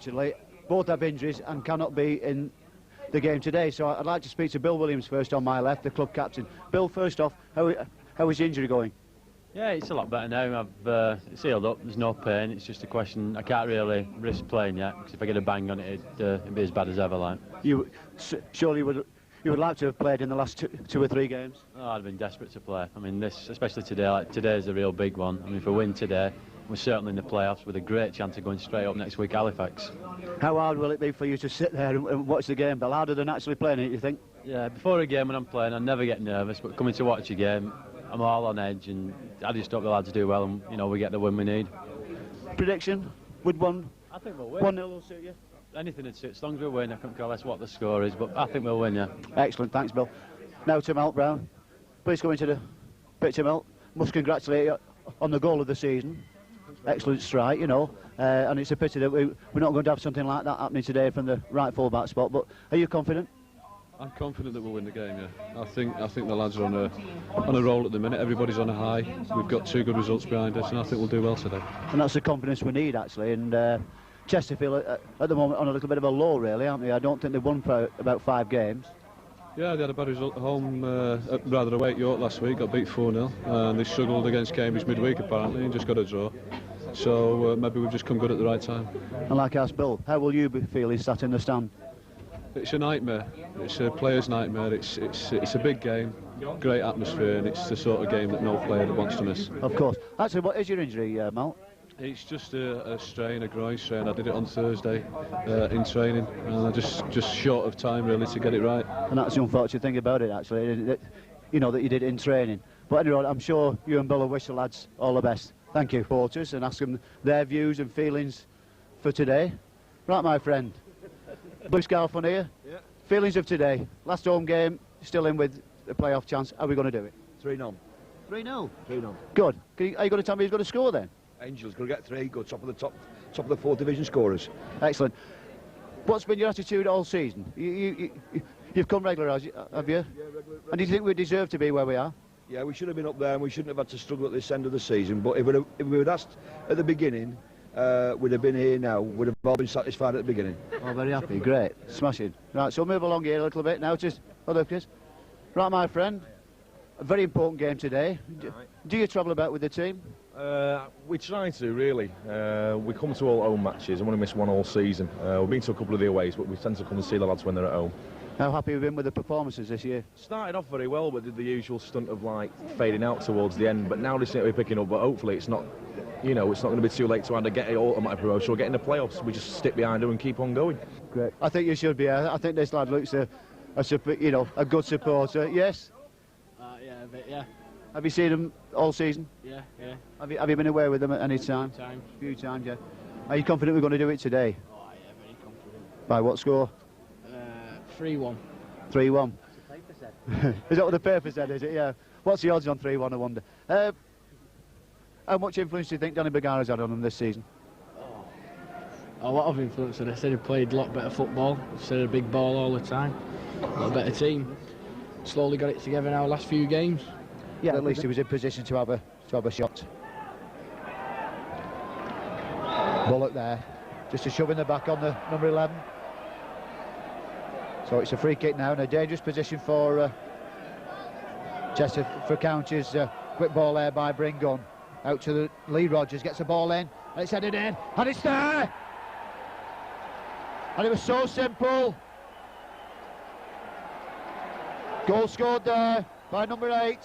Actually, both have injuries and cannot be in the game today. So I'd like to speak to Bill Williams first on my left, the club captain. Bill, first off, how is the injury going? Yeah, it's a lot better now. It's healed up. There's no pain. It's just a question. I can't really risk playing yet because if I get a bang on it, it'd be as bad as ever. Like. Surely you would like to have played in the last two or three games? Oh, I'd have been desperate to play. I mean, this, especially today. Like today's a real big one. I mean, if we win today, we're certainly in the playoffs with a great chance of going straight up next week, Halifax. How hard will it be for you to sit there and watch the game, Bill? Harder than actually playing it, you think? Yeah, before a game when I'm playing, I never get nervous, but coming to watch a game, I'm all on edge, and I just hope the lads do well, and we get the win we need. Prediction? Would I think we'll win. 1-0 will suit you? Anything would suit, as long as we win. I couldn't care less what the score is, but I think we'll win, yeah. Excellent, thanks, Bill. Now to Melt Brown. Please come into the picture, Melt. Must congratulate you on the goal of the season. Excellent strike, and it's a pity that we're not going to have something like that happening today from the right full-back spot. But are you confident? I'm confident that we'll win the game, yeah. I think the lads are on a roll at the minute. Everybody's on a high. We've got 2 good results behind us, and I think we'll do well today. And that's the confidence we need, actually. And Chesterfield at the moment on a little bit of a low, really, aren't they? I don't think they've won for about 5 games. Yeah, they had a bad result at home, rather away at York last week. Got beat 4-0, and they struggled against Cambridge midweek apparently, and just got a draw. So maybe we've just come good at the right time. And like I asked Bill, how will you be feeling sat in the stand? It's a nightmare. It's a player's nightmare. It's a big game, great atmosphere, and it's the sort of game that no player wants to miss. Of course. Actually, what is your injury, Mal? It's just a strain, a groin strain. I did it on Thursday in training, and I just short of time really to get it right. And that's the unfortunate thing about it, actually, that you did it in training. But anyway, I'm sure you and Bill will wish the lads all the best. Thank you, supporters, and ask them their views and feelings for today. Right, my friend. Blue Scarf on here. Yeah. Feelings of today. Last home game, still in with the playoff chance. How are we going to do it? 3-0. 3-0? 3-0. Good. Are you going to tell me who's going to score then? Angel's going to get 3, go top of the 4th division scorers. Excellent. What's been your attitude all season? You've come regular, have you? Yeah, regular. And do you think we deserve to be where we are? Yeah, we should have been up there, and we shouldn't have had to struggle at this end of the season. But if we had asked at the beginning, we'd have been here now. We'd have all been satisfied at the beginning. Oh, very happy. Great. Smashing. Right, so move along here a little bit now. Just other kids. Right, my friend. A very important game today. Do you travel about with the team? We try to, really. We come to all home matches. I want to miss one all season. We've been to a couple of the aways, but we tend to come and see the lads when they're at home. How happy have you been with the performances this year? Started off very well, but did the usual stunt of fading out towards the end. But now they seem to be picking up. But hopefully, it's not. It's not going to be too late to either get an automatic promotion or get in the playoffs. We just stick behind her and keep on going. Great. I think you should be. I think this lad looks a good supporter. Yes. Yeah, a bit. Yeah. Have you seen him all season? Yeah. Have you been away with them at any time? A few times, yeah. Are you confident we're going to do it today? Oh, yeah, very confident. By what score? 3-1. 3-1. The paper said. Is that what the paper said, is it? Yeah. What's the odds on 3-1, I wonder? How much influence do you think Danny Bergara's had on them this season? A lot of influence, and I said he played a lot better football, instead of a big ball all the time. A lot better team. Slowly got it together now, last few games. Yeah, at least he was in position to have a shot. Bullock there, just a shove in the back on the number 11. So it's a free kick now, in a dangerous position for Chesterfield for Counties. Quick ball there by Bringun. Out to the Lee Rogers, gets the ball in, and it's headed in, and it's there! And it was so simple. Goal scored there by number 8,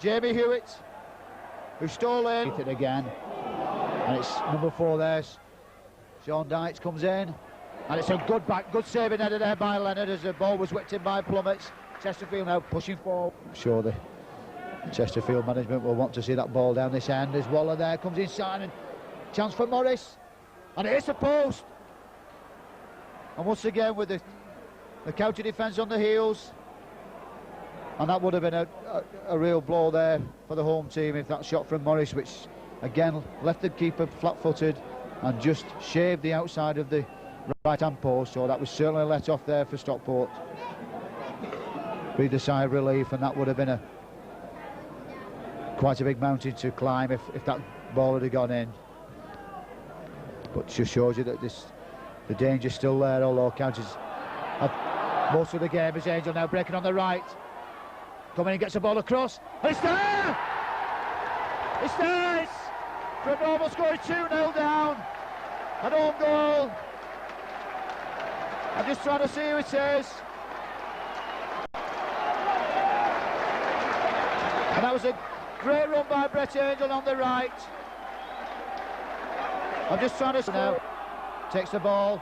Jamie Hewitt, who stole in. It again, and it's number 4 there. Sean Dites comes in, and it's a good saving header there by Leonard as the ball was whipped in by Plummets. Chesterfield now pushing forward. I'm sure the Chesterfield management will want to see that ball down this end as Waller there comes inside, and chance for Morris, and it hits the post. And once again with the county defence on the heels, and that would have been a real blow there for the home team if that shot from Morris, which again left the keeper flat-footed and just shaved the outside of the right-hand post. So that was certainly let off there for Stockport. Breathed a sigh of relief, and that would have been quite a big mountain to climb if that ball had gone in. But just shows you that this The danger's still there, although Counties have most of the game. As Angel now breaking on the right. Coming and gets the ball across. It's there! It's there! It's for a normal score, 2-0 down. An own goal. I'm just trying to see who it is. And that was a great run by Brett Angel on the right. I'm just trying to now. Takes the ball,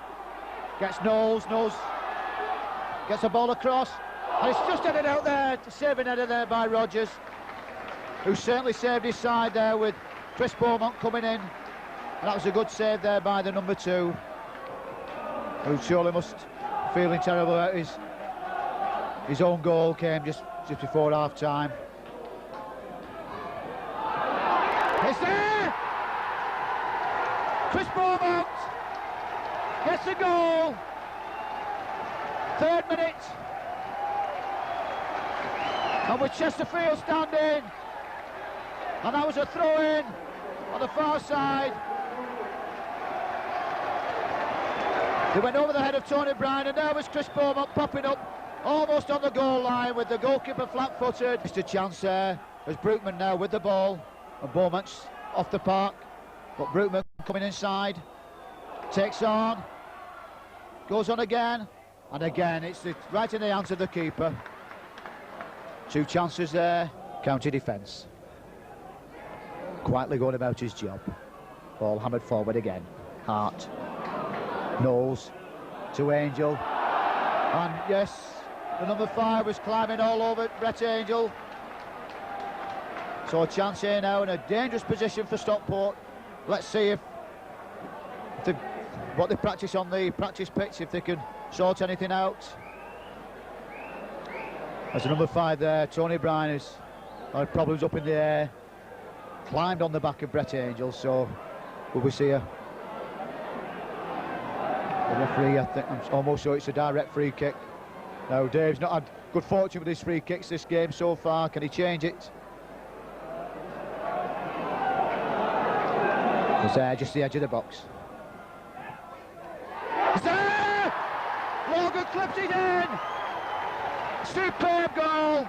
gets Knowles gets the ball across, and it's just headed out there, saving header there by Rodgers, who certainly saved his side there with Chris Beaumont coming in, and that was a good save there by the number 2, who surely must be feeling terrible about his own goal. Came just before half time. It's there! Chris Beaumont gets the goal. 3rd minute. And with Chesterfield standing. And that was a throw-in on the far side. They went over the head of Tony Bryan, and there was Chris Beaumont popping up almost on the goal line with the goalkeeper flat-footed. Missed a chance there as Brookman now with the ball. And Beaumont's off the park. But Brookman coming inside. Takes on. Goes on again, and again it's right in the hands of the keeper. 2 chances there. County defence quietly going about his job. Ball hammered forward again. Hart, Knowles to Angel, and yes, the number 5 was climbing all over Brett Angel. So a chance here now in a dangerous position for Stockport. Let's see what they practice on the practice pitch, if they can sort anything out. As the number 5 there, Tony Bryan has had problems up in the air, climbed on the back of Brett Angel, so will we see the referee? I think I'm almost sure it's a direct free kick. Now Dave's not had good fortune with his free kicks this game so far. Can he change it? It's there, just the edge of the box. It's there! Logan clips it in! Superb goal!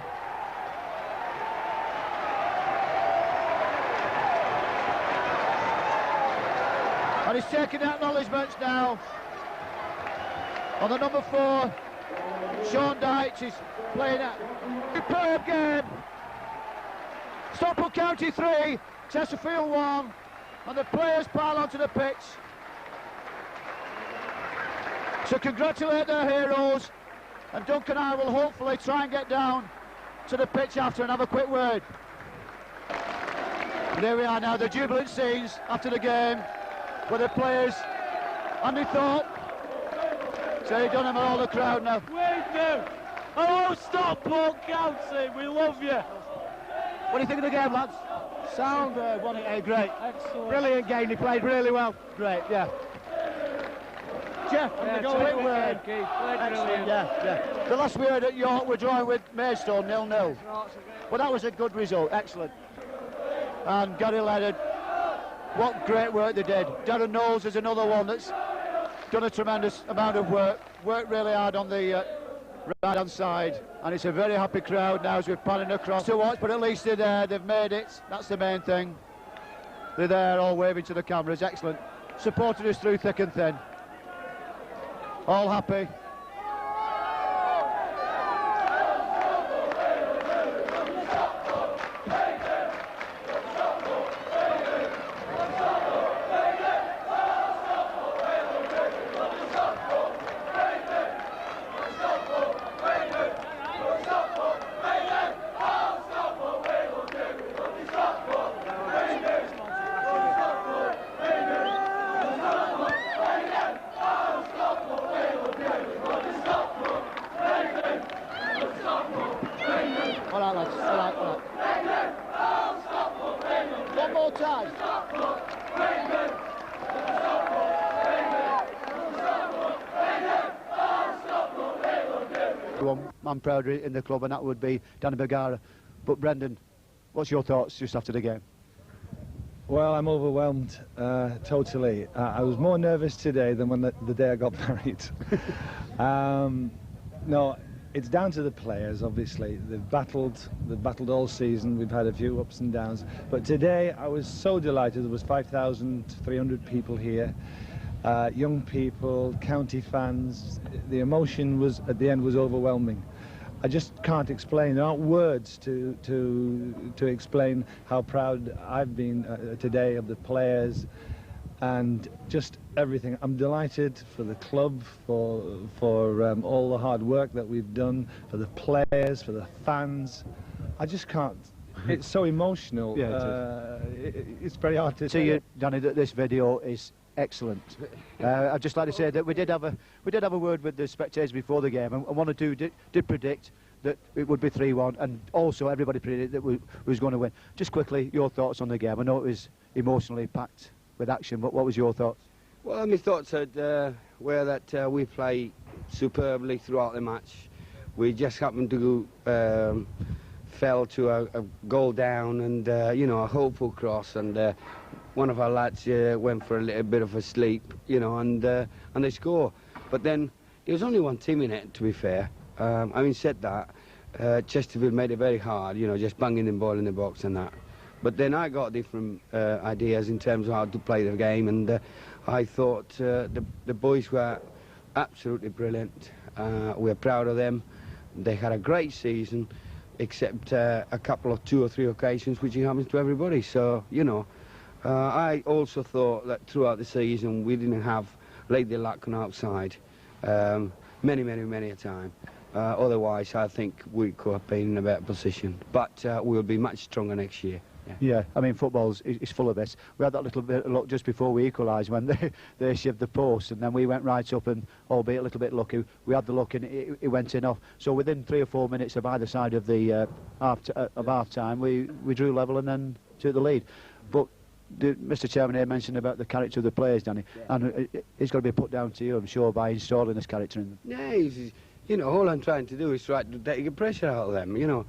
And he's taking the acknowledgements now. On the number 4, Sean Dyche is playing a superb game. Stockport County 3, Chesterfield 1, and the players pile onto the pitch. So congratulate their heroes, and Duncan and I will hopefully try and get down to the pitch after and have a quick word. And here we are now, the jubilant scenes after the game, with the players. Andy Thorpe, Terry Dunham and all the crowd now. We do! Hello Stockport County, we love you! What do you think of the game, lads? Sound, Won it, great. excellent. Brilliant game, he played really well. Great, yeah. Jeff, Yeah, quick word. Excellent, Yeah. The last we heard at York, we're drawing with Maidstone 0-0. Well, that was a good result, excellent. And Gary Leonard, what great work they did. Darren Knowles is another one that's done a tremendous amount of work. Worked really hard on the right-hand side. And it's a very happy crowd now as we're panning across to watch, but at least they're there, they've made it. That's the main thing. They're there, all waving to the cameras, excellent. Supported us through thick and thin. All happy. One more time. One man proud in the club, and that would be Danny Bergara. But Brendan, what's your thoughts just after the game? Well, I'm overwhelmed, totally. I was more nervous today than when the day I got married. No, it's down to the players, obviously. They've battled all season. We've had a few ups and downs. But today, I was so delighted. There was 5,300 people here. Young people, county fans. The emotion was, at the end, was overwhelming. I just can't explain. There aren't words to explain how proud I've been today of the players and just everything. I'm delighted for the club, for all the hard work that we've done, for the players, for the fans. I just can't. It's so emotional. Yeah, it's very hard to see you, Danny, that this video is excellent. I'd just like to say that we did have a word with the spectators before the game, and one or two did predict that it would be 3-1, and also everybody predicted that we was going to win. Just quickly, your thoughts on the game. I know it was emotionally packed with action, but what was your thoughts? Well, my thoughts were that we played superbly throughout the match. We just happened to fell to a goal down and you know, a hopeful cross, and one of our lads went for a little bit of a sleep, you know, and they score. But then it was only one team in it, to be fair. Having said that, Chesterfield made it very hard, you know, just banging the ball in the box and that. But then I got different ideas in terms of how to play the game, and I thought the boys were absolutely brilliant. We're proud of them. They had a great season, except a couple of 2 or 3 occasions which happens to everybody. So, you know, I also thought that throughout the season we didn't have laid the luck on outside many a time. Otherwise, I think we could have been in a better position. But we'll be much stronger next year. Yeah, I mean, football is full of this. We had that little bit of luck just before we equalised when they shoved the post, and then we went right up, and albeit a little bit lucky, we had the luck and it went in off. So within 3 or 4 minutes of either side of the half time, we drew level and then took the lead. But Mr. Chairman here mentioned about the character of the players, Danny, and it's got to be put down to you, I'm sure, by installing this character in them. Yeah, you know, all I'm trying to do is try to take the pressure out of them, you know.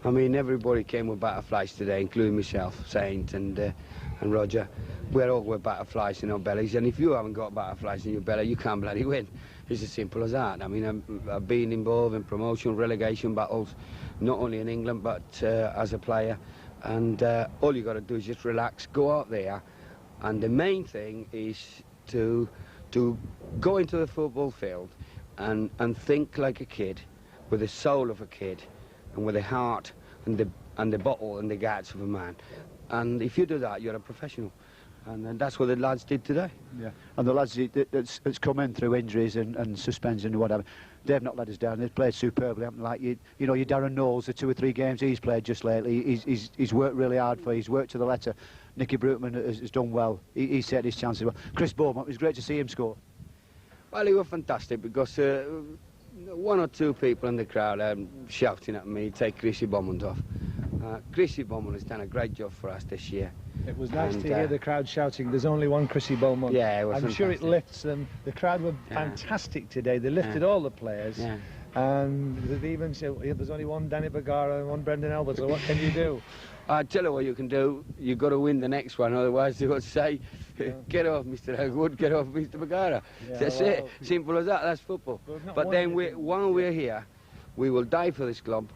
I mean, everybody came with butterflies today, including myself, Saint and Roger. We're all with butterflies in our bellies, and if you haven't got butterflies in your belly, you can't bloody win. It's as simple as that. I mean, I've been involved in promotion, relegation battles, not only in England, but as a player. And all you got to do is just relax, go out there, and the main thing is to go into the football field and think like a kid, with the soul of a kid, and with the heart and the bottle and the guts of a man. And if you do that, you're a professional. And that's what the lads did today. Yeah. And the lads that's come in through injuries and suspension and whatever, they've not let us down. They've played superbly. Like you know, your Darren Knowles, the 2 or 3 games he's played just lately, he's worked really hard for. He's worked to the letter. Nicky Brookman has done well. He's set his chances well. Chris Beaumont, it was great to see him score. Well, he was fantastic because 1 or 2 people in the crowd shouting at me, take Chrissy Beaumont off. Chrissy Beaumont has done a great job for us this year. It was nice to hear the crowd shouting, there's only one Chrissy Beaumont. Yeah, it was I'm sure it lifts them. The crowd were fantastic today. They lifted all the players. Yeah. And they've even said, there's only one Danny Bergara and one Brendan Elwood, so what can you do? I tell you what you can do. You've got to win the next one, otherwise they will say, get off Mr. Elwood, get off Mr. Bergara. Yeah, that's it. Simple as that. That's football. But then while we're here, we will die for this club.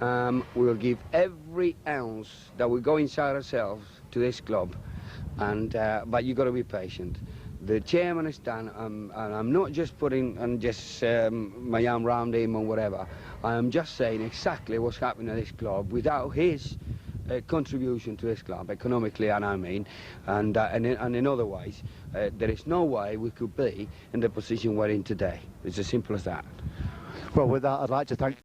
We will give every ounce that we go inside ourselves to this club, and but you've got to be patient. The chairman has done, and I'm not just putting my arm round him or whatever. I am just saying exactly what's happening to this club without his contribution to this club, economically, and I mean, and in other ways. There is no way we could be in the position we're in today. It's as simple as that. Well, with that, I'd like to thank